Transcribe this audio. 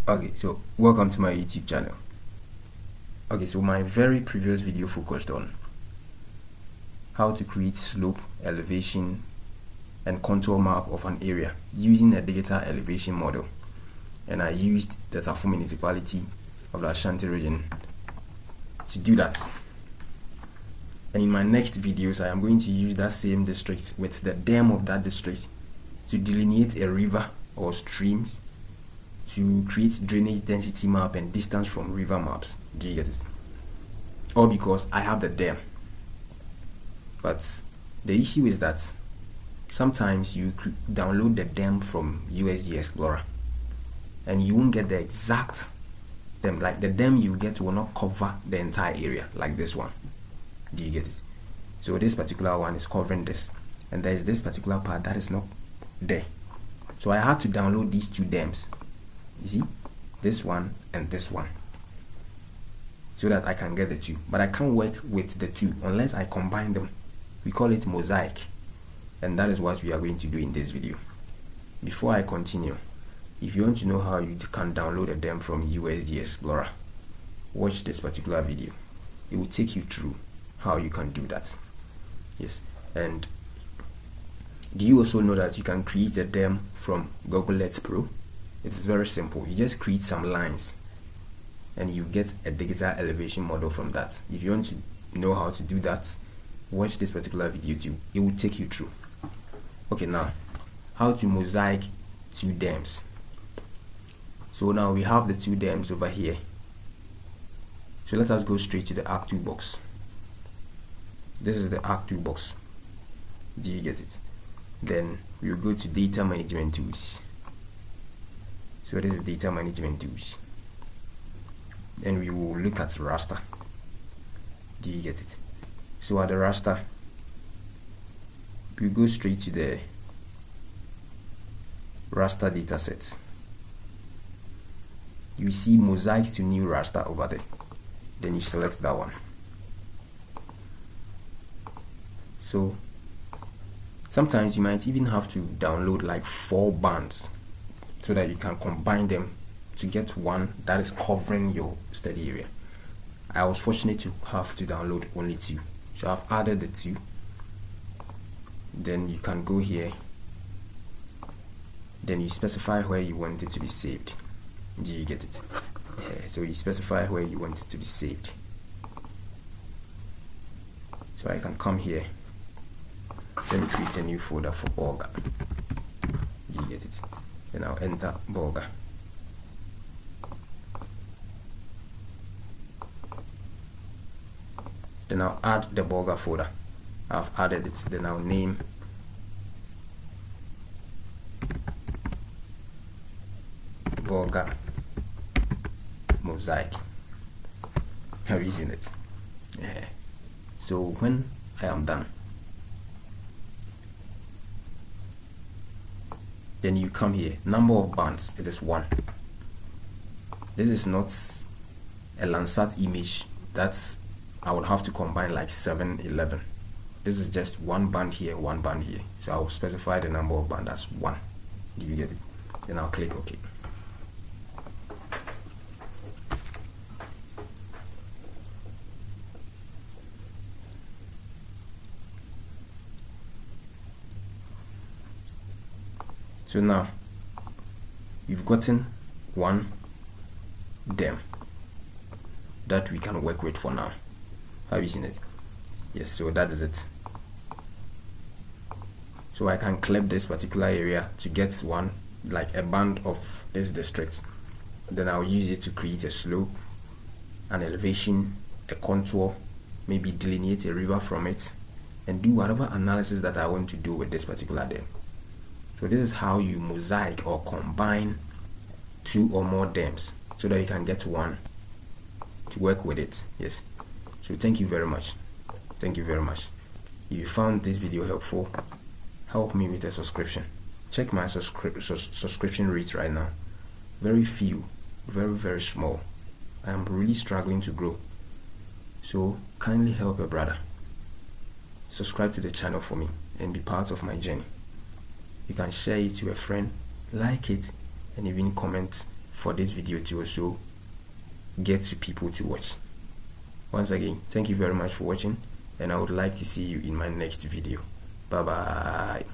Okay, so welcome to my YouTube channel. Okay, so my very previous video focused on how to create slope, elevation, and contour map of an area using a digital elevation model, and I used the Tafo municipality of the Ashanti region to do that. And in my next videos, I am going to use that same district with the DEM of that district to delineate a river or streams, to create drainage density map and distance from river maps. Do you get it? All because I have the DEM. But the issue is that sometimes you download the DEM from USGS Explorer and you won't get the exact DEM. Like the DEM you get will not cover the entire area like this one. Do you get it? So this particular one is covering this, and there is this particular part that is not there. So I had to download these two DEMs. You see, this one and this one, so that I can get the two. But I can't work with the two unless I combine them. We call it Mosaic, and that is what we are going to do in this video. Before I continue, if you want to know how you can download a DEM from USGS Explorer, watch this particular video. It will take you through how you can do that. Yes, and do you also know that you can create a DEM from Google Earth Pro? It is very simple. You just create some lines and you get a digital elevation model from that. If you want to know how to do that, watch this particular video too. It will take you through. Okay, now how to mosaic two DEMs. So now we have the two DEMs over here. So let us go straight to the Arc Toolbox. This is the Arc Toolbox. Do you get it? Then we'll go to Data Management Tools. So this is Data Management Tools. Then we will look at Raster. Do you get it? So at the Raster, we go straight to the Raster dataset. You see Mosaic to new Raster over there. Then you select that one. So sometimes you might even have to download like 4 bands so that you can combine them to get one that is covering your study area. I was fortunate to have to download only 2, so I've added the 2. Then you can go here, then you specify where you want it to be saved. Do you get it? So you specify where you want it to be saved. So I can come here, let me create a new folder for Borga. Do you get it? Then I'll enter Borga. Then I'll add the Borga folder. I've added it. Then I'll name Borga Mosaic. Have you seen it? Yeah. So when I am done, then you come here, number of bands, it is 1. This is not a Landsat image that I would have to combine like 7, 11. This is just 1 band here, 1 band here. So I will specify the number of band as 1. Do you get it? Then I'll click OK. So now you've gotten 1 DEM that we can work with for now. Have you seen it? Yes, so that is it. So I can clip this particular area to get one, like a band of this district. Then I'll use it to create a slope, an elevation, a contour, maybe delineate a river from it, and do whatever analysis that I want to do with this particular DEM. So this is how you mosaic or combine 2 or more DEMs so that you can get one to work with it. Yes. So thank you very much. Thank you very much. If you found this video helpful, help me with a subscription. Check my subscription rate right now. Very few, very small. I am really struggling to grow. So kindly help a brother. Subscribe to the channel for me and be part of my journey. You can share it to a friend, like it, and even comment for this video to also get to people to watch. Once again, thank you very much for watching, and I would like to see you in my next video. Bye bye.